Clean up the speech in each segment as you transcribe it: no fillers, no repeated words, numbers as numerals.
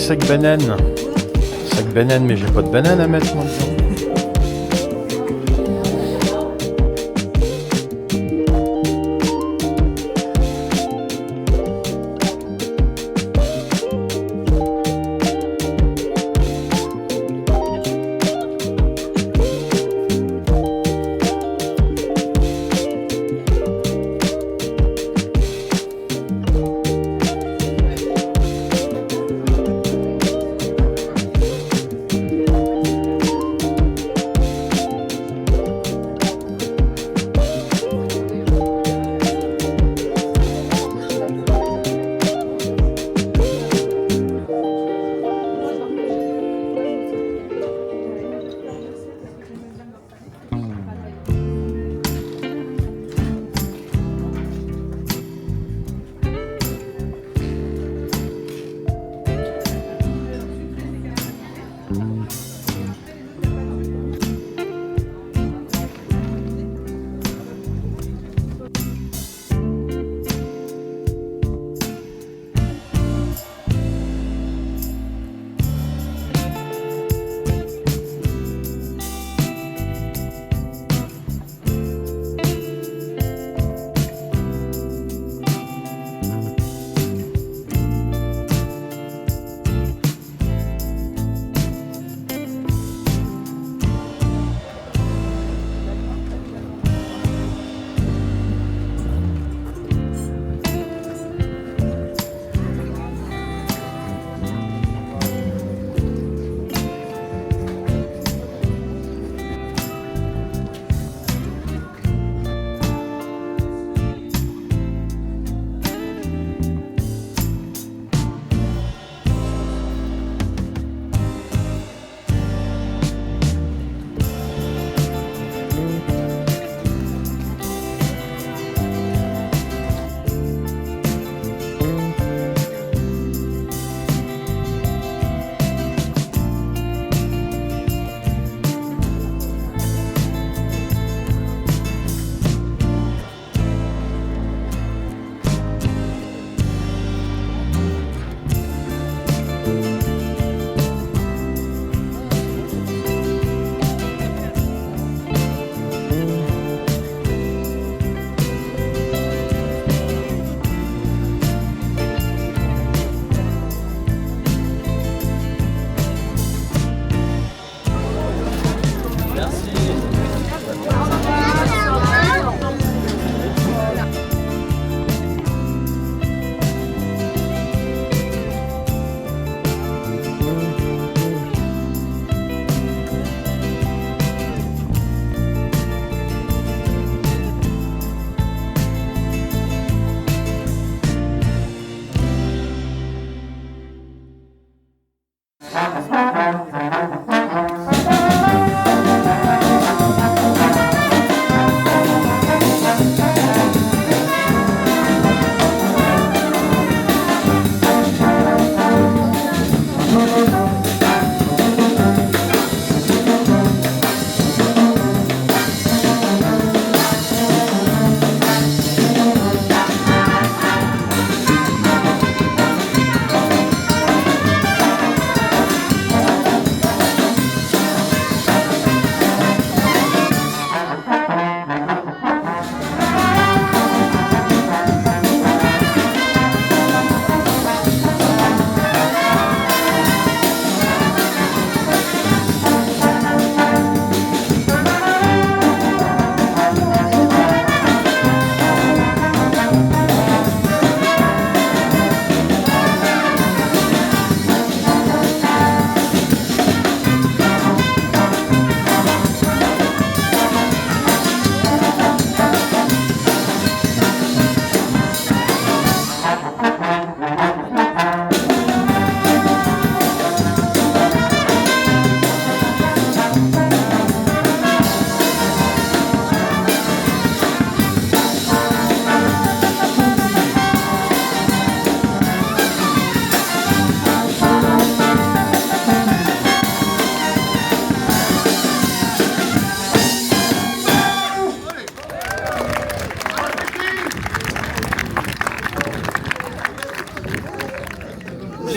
sac banane. Sac banane, mais j'ai pas de banane à mettre moi dedans.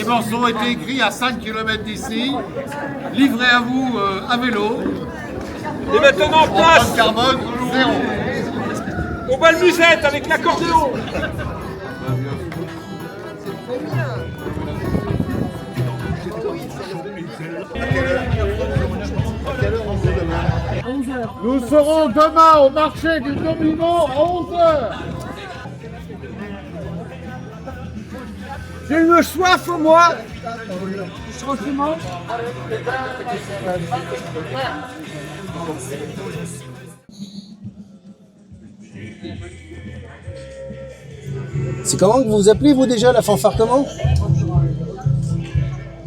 morceau a été écrit à 5 km d'ici, livré à vous à vélo. Et maintenant, place Empreinte carbone, 0. au bal musette avec l'accordéon. Nous serons demain au marché du Domino à 11h. J'ai une soif, moi. Franchement. C'est comment que vous vous appelez, vous, déjà, la fanfare comment?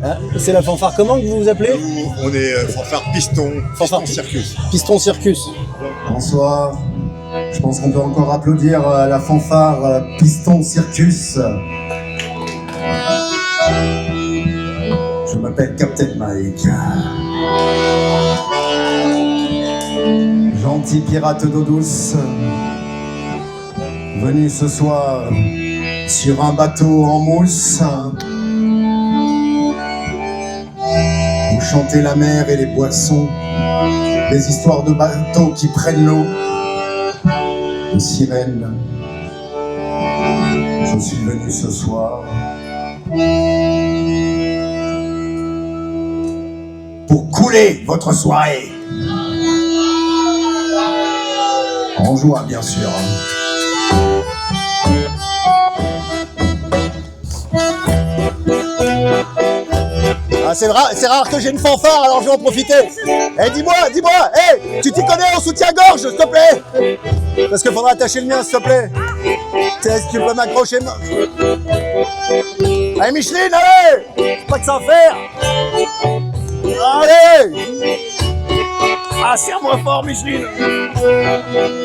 Hein, c'est la fanfare comment que vous vous appelez? On est fanfare Piston, Fanfare Piston Circus. Piston Circus. Bonsoir. Je pense qu'on peut encore applaudir la fanfare Piston Circus. Je m'appelle Captain Mike. Gentil pirate d'eau douce. Venu ce soir sur un bateau en mousse. Vous chantez la mer et les boissons. Des histoires de bateaux qui prennent l'eau. De sirènes. Je suis venu ce soir pour couler votre soirée. En joie, bien sûr. Ah, c'est rare que j'ai une fanfare, alors je vais en profiter. Eh, dis-moi, hey, tu t'y connais en soutien-gorge, s'il te plaît? Parce qu'il faudra attacher le mien, s'il te plaît. Est-ce que tu peux m'accrocher? Allez, Micheline, allez! C'est pas que ça à faire! Allez! Ah, serre-moi fort, Micheline!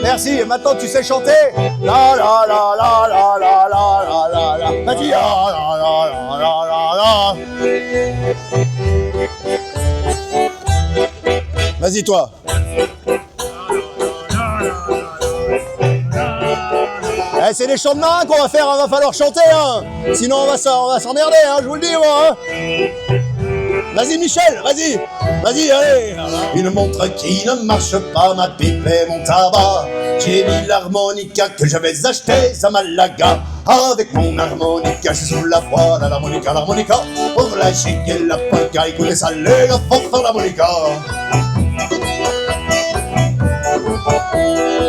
Merci, et maintenant tu sais chanter? La la la la la la la la la. Vas-y, la la la la la la. Vas-y, toi. Eh, c'est les chants de marin qu'on va faire, va falloir chanter, hein. Sinon on va s'emmerder, hein, je vous le dis, moi, hein. Vas-y, Michel, vas-y, allez. Une montre qui ne marche pas, ma pipe et mon tabac. J'ai mis l'harmonica que j'avais acheté à Malaga. Avec mon harmonica, je suis sous la voile à l'harmonica. Pour la chic et la polka, écoutez ça, les gars, faut faire l'harmonica.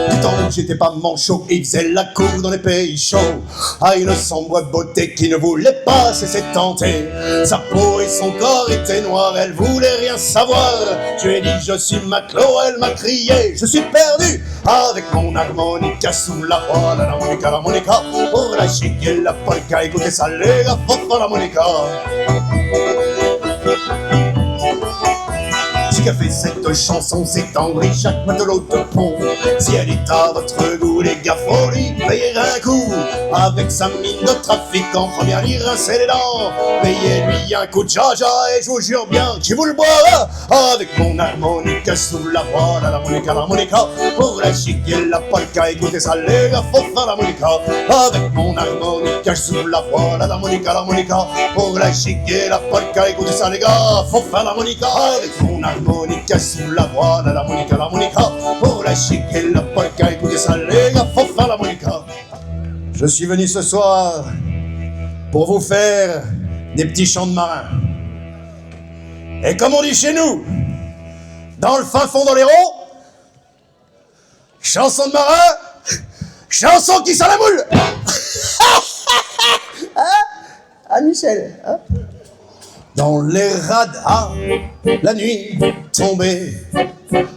Du temps où j'étais pas manchot, il faisait la cour dans les pays chauds. À une sombre beauté qui ne voulait pas cesser de tenter. Sa peau et son corps étaient noirs, elle voulait rien savoir. Je lui ai dit je suis matelot, elle m'a crié je suis perdu. Avec mon harmonica sous la voile, l'harmonica. Pour la chic et la polka, écoutez ça les gars, faut faire l'harmonica. Qui a fait cette chanson, c'est Henri Jacques Matelot de Pont. Si elle est à votre goût, les gars, faut lui payer un coup. Avec sa mine de trafic en première ligne, rincez les dents. Payez-lui un coup de jaja et je vous jure bien qu'il vous le boira. Avec mon harmonica sous la voile, l'harmonica. Pour la chic et la polka, écoutez ça les gars, faut faire l'harmonica. Avec mon harmonica sous la voile, l'harmonica. Pour la chic et la polka, écoutez ça les gars, faut faire l'harmonica. Avec mon harmonica sous la voile, l'harmonica. Pour la chic et la polka, écoutez ça les gars, faut faire l'harmonica. Je suis venu ce soir pour vous faire des petits chants de marin. Et comme on dit chez nous, dans le fin fond d'Oléron, chanson de marin, chanson qui sent la moule. Ah, Michel, hein? Dans les radars, la nuit tombée,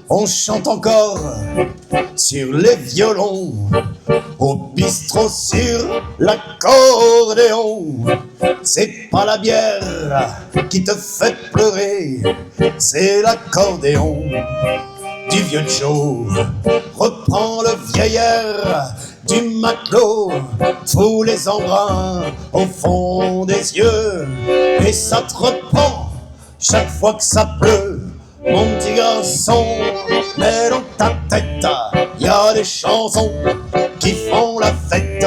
on chante encore sur les violons, au bistrot sur l'accordéon. C'est pas la bière qui te fait pleurer, c'est l'accordéon du vieux Joe. Reprends le vieil air du matelot, tous les embruns au fond des yeux, et ça te reprend chaque fois que ça pleut, mon petit garçon. Mais dans ta tête, y a des chansons qui font la fête,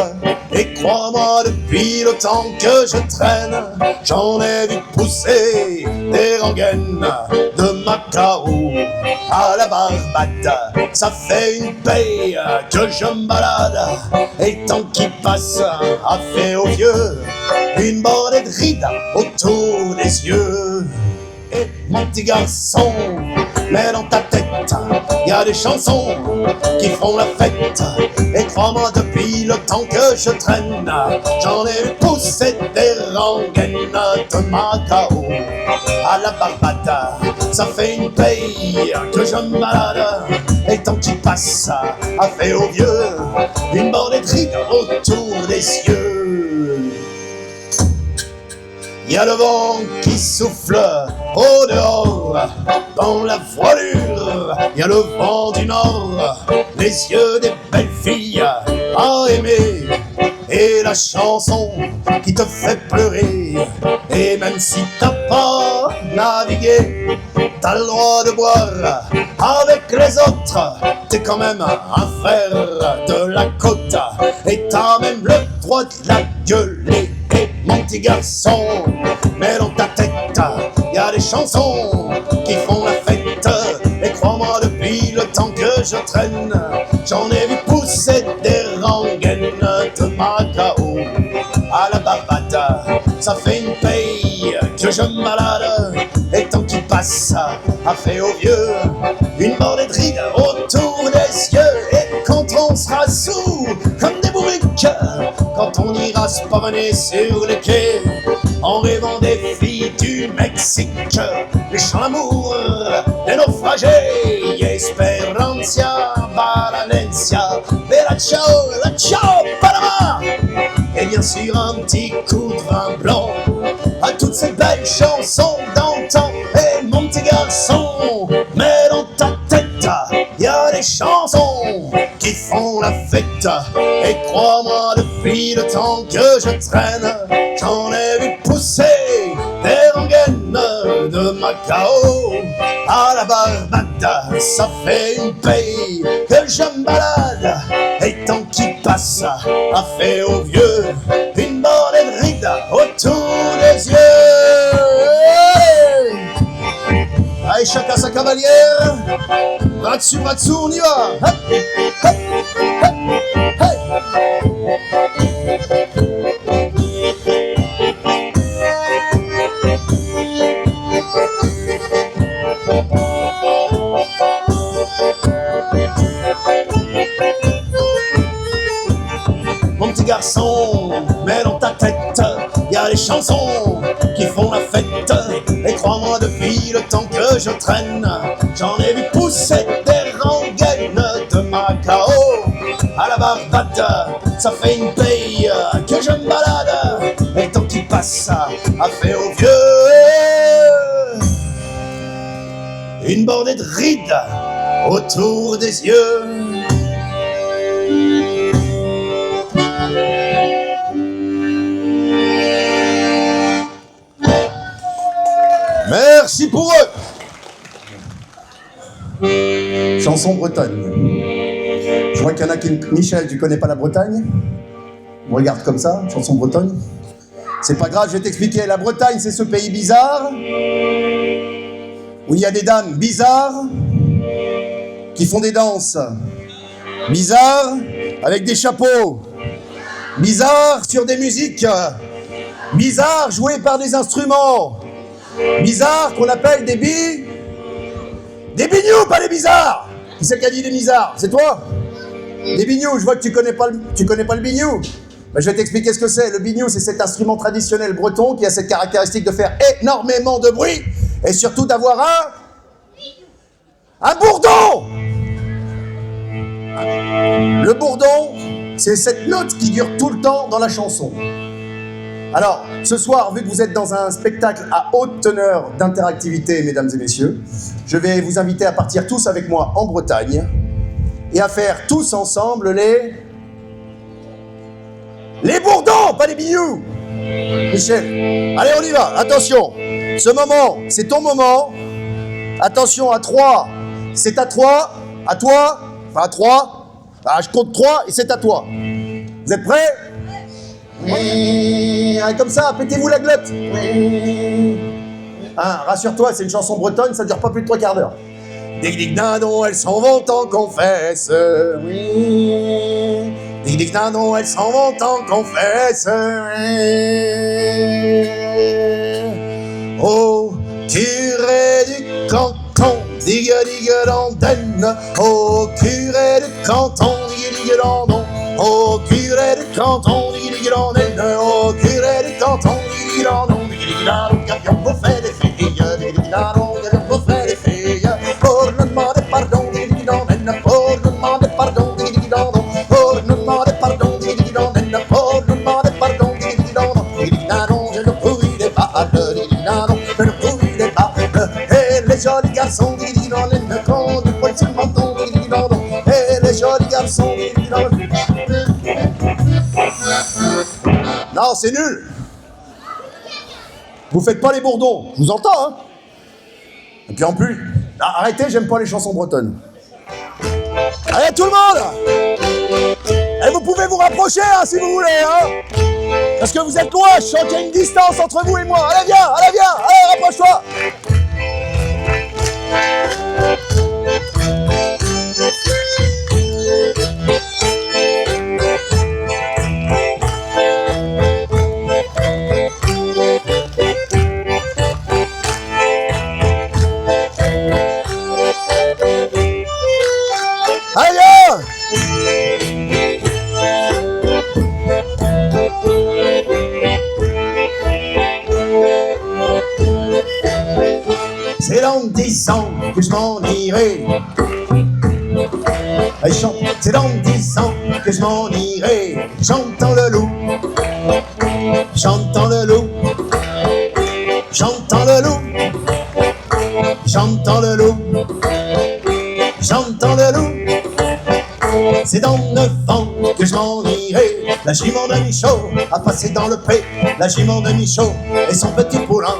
et crois crois-moi, depuis le temps que je traîne, j'en ai vu pousser des rengaines de Macao à la Barbade. Ça fait une paye que je me balade, et le temps qui passe a fait aux vieux une bordée de rides autour des yeux. Et mon petit garçon, mets dans ta tête, y a des chansons qui font la fête. Et crois-moi, depuis le temps que je traîne, j'en ai vu pousser des rengaines de Macao à la Barbade. Ça fait une paye que je me balade, et le temps qui passe a fait aux vieux une bordée de rides autour des yeux. Y a le vent qui souffle au dehors dans la voilure. Y a le vent du nord, les yeux des belles filles à aimer, et la chanson qui te fait pleurer. Et même si t'as pas navigué, t'as le droit de boire avec les autres. T'es quand même un frère de la côte, et t'as même le droit de la gueuler. Et mon petit garçon, mets dans ta tête, y a des chansons qui font la fête. Et crois-moi, depuis le temps que je traîne, j'en ai vu pousser des rengaines de Macao à la Barbade. Ça fait une paye que je me balade, et le temps qui passe a fait aux vieux une bordée de rides autour des yeux. Et quand on sera sous comme des bourriques, quand on ira se promener sur les quais, en rêvant des filles du Mexique, les chants d'amour des naufragés, Esperancia, Balanencia, Bella ciao, la ciao, Panama. Et bien sûr un petit coup de vin blanc à toutes ces belles chansons d'antan. Et mon petit garçon, mets dans ta tête, y a des chansons qui font la fête. Et crois-moi, depuis le temps que je traîne, j'en ai vu pousser des rengaines de Macao à la Barbade. Ça fait une paye que je me balade, et le temps qui passe a fait aux vieux une bordée de rides autour des yeux. Allez, chacun sa cavalière, bras dessus, on y va. Hop, hop, hop, hey. Mon petit garçon, mets dans ta tête, y a des chansons qui font la fête. Et crois-moi, depuis le temps que je traîne, j'en ai vu pousser des rengaines de Macao à la Barbade. Ça fait une paye que je me balade, et le temps qui passe a fait aux vieux une bordée de rides autour des yeux. Merci pour eux. Chanson Bretagne. Je vois qu'il y en a qui... Michel, tu connais pas la Bretagne? On regarde comme ça, chanson Bretagne. C'est pas grave, je vais t'expliquer. La Bretagne, c'est ce pays bizarre où il y a des dames bizarres qui font des danses bizarres avec des chapeaux bizarres sur des musiques bizarres jouées par des instruments bizarres qu'on appelle des bignous, pas les bizarres. Qui c'est qui a dit des bizarres? C'est toi? Des bignous, je vois que tu connais pas le bignou. Ben, je vais t'expliquer ce que c'est. Le bignou, c'est cet instrument traditionnel breton qui a cette caractéristique de faire énormément de bruit et surtout d'avoir un bourdon. Le bourdon, c'est cette note qui dure tout le temps dans la chanson. Alors, ce soir, vu que vous êtes dans un spectacle à haute teneur d'interactivité, mesdames et messieurs, je vais vous inviter à partir tous avec moi en Bretagne et à faire tous ensemble les bourdons, pas les bignous. Michel, allez, on y va, attention. Ce moment, c'est ton moment. Attention, à 3, c'est à toi, à toi, enfin à 3. Ah, je compte 3 et c'est à toi. Vous êtes prêts? Comme ça, pétez-vous la glotte. Hein, rassure-toi, c'est une chanson bretonne, ça dure pas plus de 3 quarts d'heure. Dig nadon, elles s'en vont en confesse. Dig nadon, elles s'en vont en confesse. Au curé du canton, digue l'antenne. Au curé du canton, digue l'andon. Au curé du canton, digue l'antenne. Au curé du canton, digue l'andon. Digue l'andon, gabion pour faire des filles. Digue l'andon, gabion pour faire des filles. Pour nous demander pardon, digue l'antenne. Pour nous demander pardon, digue l'andon. Pour nous demander pardon, digue l'antenne. Pour nous demander pardon, digue l'andon. Digue l'andon, je ne pourris les balles. Digue l'andon, je ne pourris les balles. Et les jolis garçons, digue l'antenne. Quand du poil sur le menton, digue l'andon. Et les jolis garçons, digue l'antenne. Non, c'est nul. Vous faites pas les bourdons, je vous entends, hein. Et puis en plus, arrêtez, j'aime pas les chansons bretonnes. Allez, tout le monde. Et vous pouvez vous rapprocher, hein, si vous voulez, hein. Parce que vous êtes loin, je sens qu'il y a une distance entre vous et moi. Allez, viens, allez, rapproche-toi. C'est dans 10 ans que je m'en irai. C'est dans 10 ans que je m'en irai. J'entends le loup. J'entends le loup. J'entends le loup. J'entends le loup. J'entends le loup. C'est dans 9 ans que je m'en irai. La jument de Michaud a passé dans le pré. La jument de Michaud et son petit poulain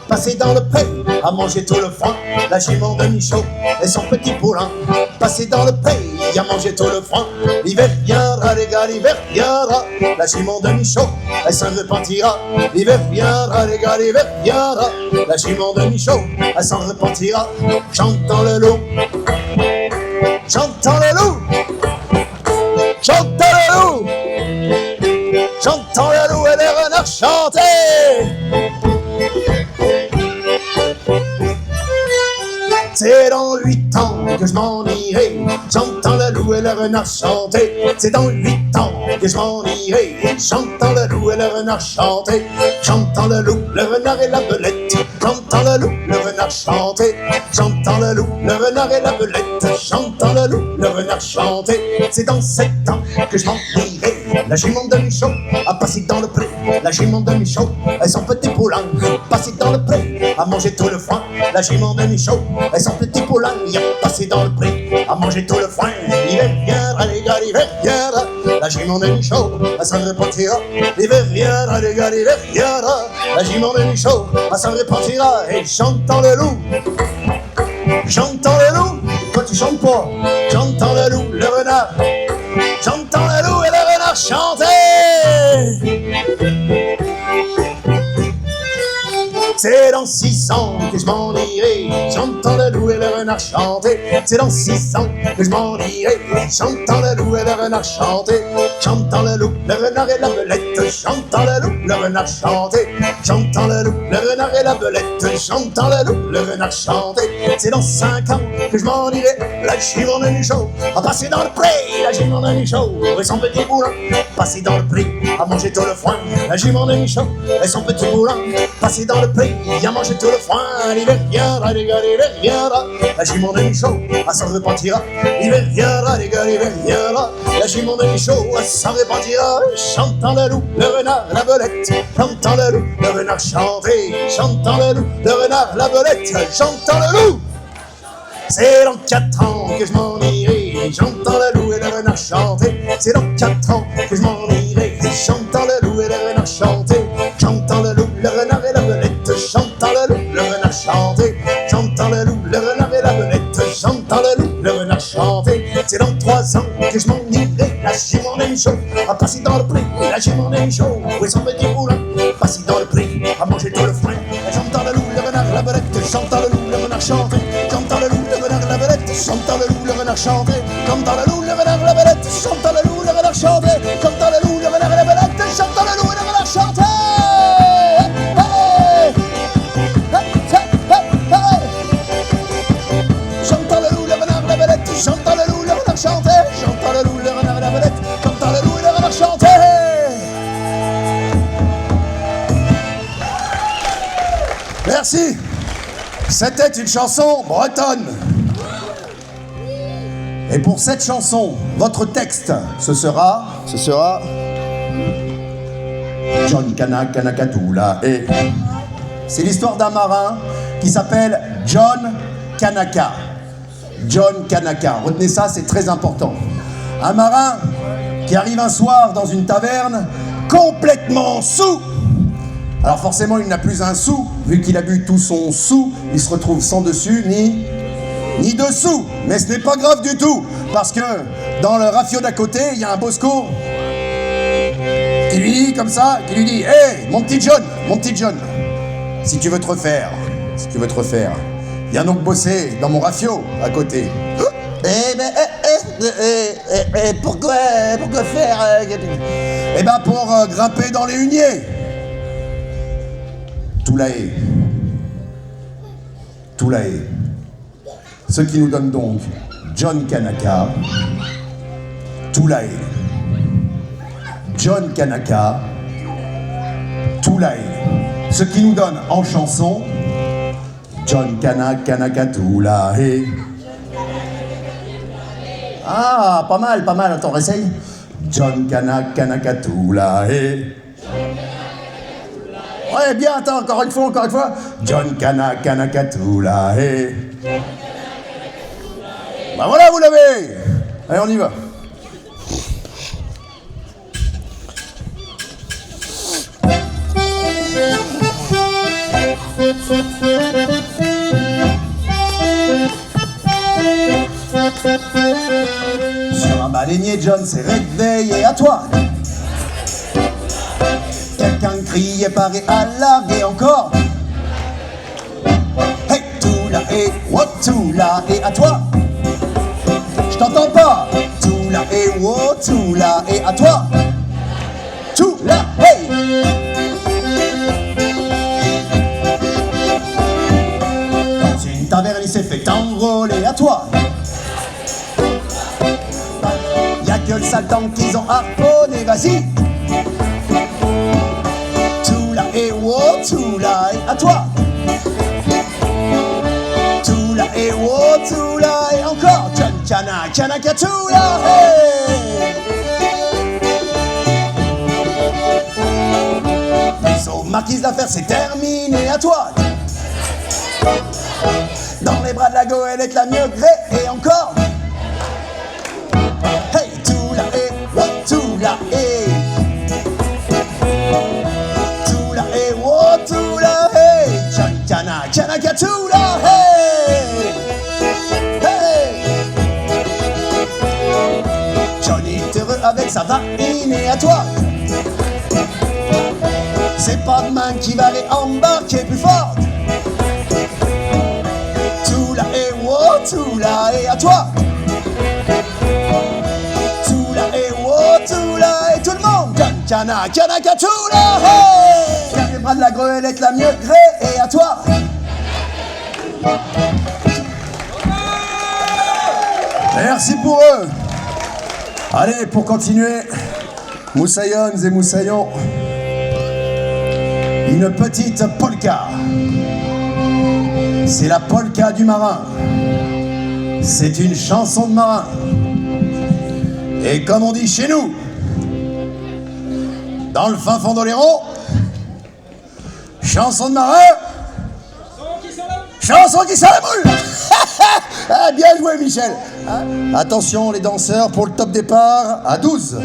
passé dans le pré à manger tout le foin. La jument de Michaud et son petit poulain passé dans le pré à manger tout le foin. L'hiver viendra, les gars, l'hiver viendra. La jument de Michaud, elle s'en repentira. L'hiver viendra, les gars, l'hiver viendra. La jument de Michaud, elle s'en repentira. J'entends le loup. J'entends le loup. J'entends le loup. J'entends le loup et les renards chanter. C'est dans 8 ans que je m'en irai. J'entends le loup et le renard chanter. C'est dans 8 ans que je m'en irai. J'entends le loup et le renard chanter. J'entends le loup, le renard et la belette. J'entends le loup, le renard chanter. J'entends le loup, le renard et la belette. J'entends le loup, le renard chanter. C'est dans 7 ans que je m'en irai. La jument de Michaud a passé dans le pré. La jument de Michaud et son petit poulain passé dans le pré à manger tout le foin. La jument de Michaud et son petit poulain y a passé dans le pré à manger tout le foin. L'hiver viendra, les gars, l'hiver viendra. La jument de Michaud, elle s'en repentira. L'hiver viendra, les gars, l'hiver viendra. La jument de Michaud, elle s'en repentira. Et j'entends le loup. J'entends le loup. Toi tu chantes pas. J'entends le loup, le renard. J'entends le loup et le renard chanter. C'est dans 6 ans que je m'en irai. J'entends le loup et le renard chanter. C'est dans 6 ans que je m'en irai. J'entends le loup et le renard chanter. J'entends le loup, le renard et la belette. J'entends le loup, le renard chanter. J'entends le loup, le renard et la belette. J'entends le loup, le renard chanter. C'est dans 5 ans que je m'en irai. La jument de Michaud a passé dans le pré. La jument de Michaud et son petit poulain passé dans le pré à manger tout le foin. La jument de Michaud et son petit poulain passé dans le pré à manger tout le foin. L'hiver viendra, les gars, l'hiver viendra. La jument de Michaud, elle s'en repentira. L'hiver viendra, les gars, l'hiver viendra. La jument de Michaud, elle s'en repentira. J'entends le loup, le renard, la belette. J'entends le loup, le renard chanter. J'entends le loup, le renard, la belette. J'entends le loup. C'est dans 4 ans que je m'en irai. J'entends le loup et le renard chanter. C'est dans 4 ans que je m'en irai. J'entends le loup et le renard chanter. J'entends le loup, le renard et la belette. J'entends le loup, le renard chanter. J'entends le loup, le renard et la belette. J'entends le loup, le renard chanter. C'est dans 3 ans que je m'en irai. La jument de pain chaud, à passer dans le pré, lâcher mon nez chaud, où est son petit poulain, passer dans le pré, à manger tout le fruit, j'entends le loup, le renard, la belette, j'entends le loup, le renard chanter, j'entends le loup, le renard, la belette, j'entends le loup, le renard chanter, j'entends le loup, le renard, la belette, j'entends le loup, le renard chanter, j'entends le loup, le renard, la belette, j'entends le loup, le renard chanter. J'entends le loup, le renard, la belette, j'entends le loup, le renard chanter, j'entends le loup, le renard, la belette, j'entends le loup, le renard chanter. Merci. C'était une chanson bretonne. Et pour cette chanson, votre texte, ce sera John Cana Kanakatoula. Et c'est l'histoire d'un marin qui s'appelle John Kanaka. John Kanaka. Retenez ça, c'est très important. Un marin qui arrive un soir dans une taverne complètement saoul. Alors forcément, il n'a plus un sou. Vu qu'il a bu tout son sou, il se retrouve sans dessus ni dessous. Mais ce n'est pas grave du tout. Parce que dans le rafio d'à côté, il y a un bosco qui lui dit comme ça, qui lui dit « Hé, mon petit John, si tu veux te refaire, viens donc bosser dans mon rafio à côté. » Pourquoi faire Eh ben pour grimper dans les huniers. Toulae. Ce qui nous donne donc John Kanaka, Toulae. John Kanaka, Toulae. Ce qui nous donne en chanson John Kanaka Toulae. Ah, pas mal, attends, essaye. John Kanaka Toulae. Ouais, bien, attends, encore une fois. John Kanaka Toulae. Bah voilà, vous l'avez. Allez, on y va. Sur un baleinier, John s'est réveillé à toi. Quelqu'un criait paré à larguer encore. Hey, Toulae, what Toulae, à toi. Je t'entends pas. Toulae, what Toulae, à toi. Toulae, hey. Dans une taverne, il s'est fait enrôler à toi. Y'a que le Satan qu'ils ont harponné, vas-y. Toulae, wow, Toulae, à toi. Toulae, wow, Toulae, encore. John Kanaka Toulae. Bisous, marquise, l'affaire c'est terminé, à toi. Dans les bras de la goélette, la mieux grée, et encore. Hey, Toulae, wow, Toulae. Toulae, wow, Toulae. John Kanaka Toulae. Hey. Johnny est heureux avec sa varine et à toi. C'est pas demain qui va les embarquer plus fort. Toulae, wow, Toulae, à toi. Toulae, wow, Toulae, tout le monde. John Kanaka Toulae. Dans les bras de la goélette, la mieux grée, et à toi. Merci pour eux. Allez, pour continuer, Moussaillons et Moussaillons, une petite polka. C'est la polka du marin. C'est une chanson de marin. Et comme on dit chez nous, dans le fin fond d'Oléron, chanson de marin, chanson qui sent la boule. Ah, bien joué, Michel. Attention, les danseurs, pour le top départ, à 12.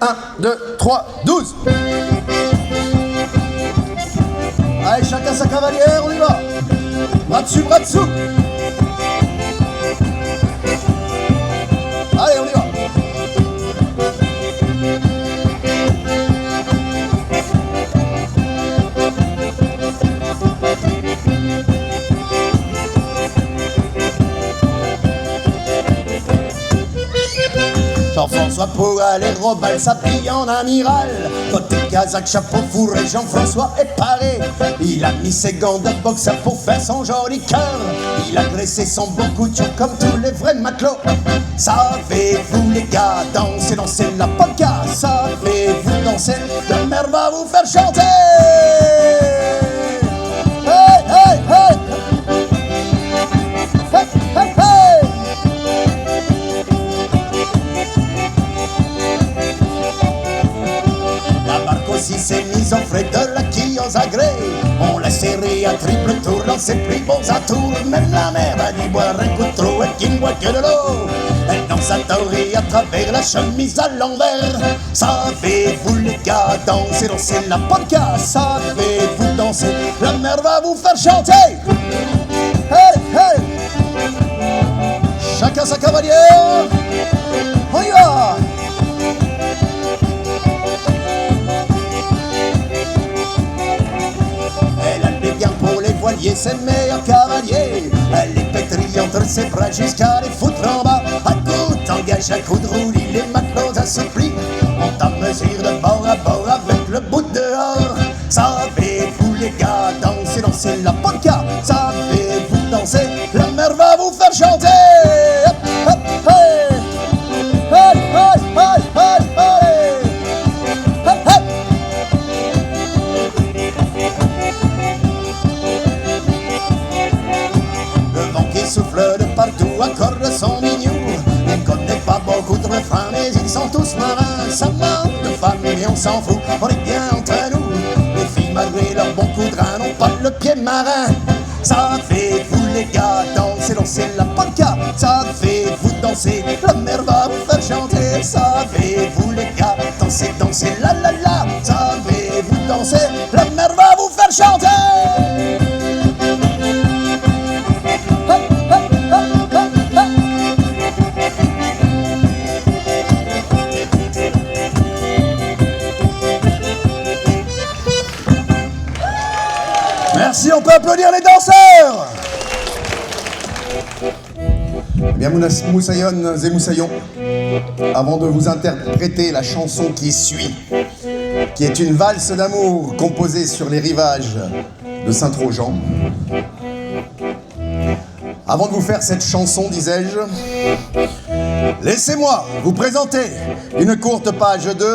1, 2, 3, 12. Allez, chacun sa cavalière, on y va. Bras dessus, bras dessous. Jean-François pour aller Robal s'habille en amiral. Côté casaque, chapeau fourré, Jean-François est paré. Il a mis ses gants de boxe pour faire son joli cœur. Il a dressé son beau couture comme tous les vrais matelots. Savez-vous les gars danser, danser la polka? Savez-vous danser? La mère va vous faire chanter. Hey, hey, hey. Hey, hey, hey. La barque aussi s'est mise au frais de la quille aux agrès. On l'a serré à triple tour dans ses plus beaux atours. Même la mer a dit boire un coup de trop et qui ne boit que de l'eau. Elle danse à taurer à travers la chemise à l'envers. Savez-vous les gars danser, danser la polka? Savez-vous danser? La mer va vous faire chanter. Hey, hey. Chacun sa cavalière. On y va. Elle a des gains pour les voiliers, c'est le meilleur cavalier. Elle est pétrie entre ses bras jusqu'à les foutre en bas. À coup d'engage, à coup de roulis, les matelots assouplis montent à mesure de bord à bord avec le bout dehors. Savez-vous les gars danser, danser la polka? Savez-vous danser? La mer va vous faire chanter. Hop, hop, hey. Hey, hey, hey, hey, hey. Hop, hop. Le vent qui souffle de partout accorde son mignon. Il ne connaît pas beaucoup de refrains, mais ils sont tous marins. Ça manque de famille, on s'en fout, on est bien entre nous. Les filles, malgré leur bon coup de rein, n'ont pas le pied marin. Savez-vous les gars danser, danser la polka? Savez-vous danser? La mer va vous faire chanter. Savez-vous les gars danser, danser la la la? Savez-vous danser? La mer va vous faire chanter. Merci, on peut applaudir les danseurs. Eh bien, Moussaillon et Moussaillons, avant de vous interpréter la chanson qui suit, qui est une valse d'amour composée sur les rivages de Saint-Trojan, avant de vous faire cette chanson, disais-je, laissez-moi vous présenter une courte page de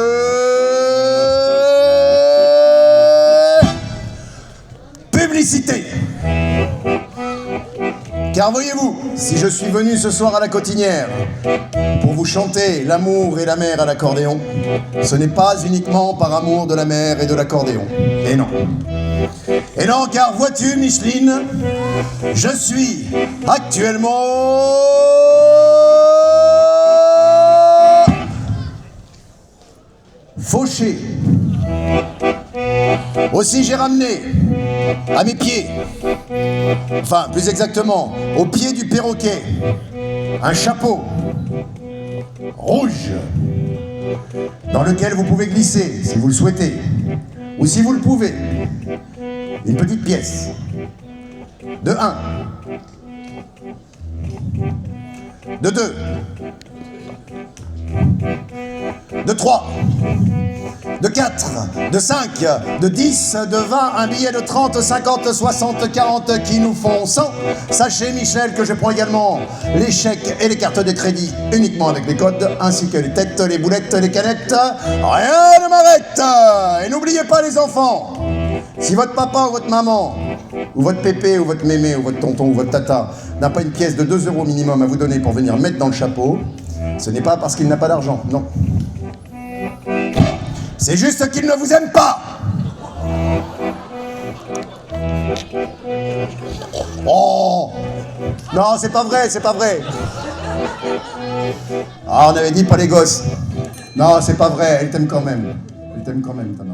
publicité. Car voyez-vous, si je suis venu ce soir à la Cotinière pour vous chanter l'amour et la mer à l'accordéon, ce n'est pas uniquement par amour de la mer et de l'accordéon. Et non. Et non, car vois-tu, Micheline, je suis actuellement fauché. Aussi j'ai ramené à mes pieds, enfin plus exactement au pied du perroquet, un chapeau rouge dans lequel vous pouvez glisser si vous le souhaitez, ou si vous le pouvez, une petite pièce de 1, de 2, de 3, de 4, de 5, de 10, de 20, un billet de 30, 50, 60, 40 qui nous font 100. Sachez, Michel, que je prends également les chèques et les cartes de crédit uniquement avec les codes, ainsi que les têtes, les boulettes, les canettes. Rien ne m'arrête. Et n'oubliez pas, les enfants, si votre papa ou votre maman, ou votre pépé, ou votre mémé, ou votre tonton, ou votre tata n'a pas une pièce de 2 € minimum à vous donner pour venir mettre dans le chapeau, ce n'est pas parce qu'il n'a pas d'argent, non. C'est juste qu'il ne vous aime pas. Oh non, c'est pas vrai, c'est pas vrai. Ah, on avait dit pas les gosses. Non, c'est pas vrai, elle t'aime quand même. Elle t'aime quand même, ta maman.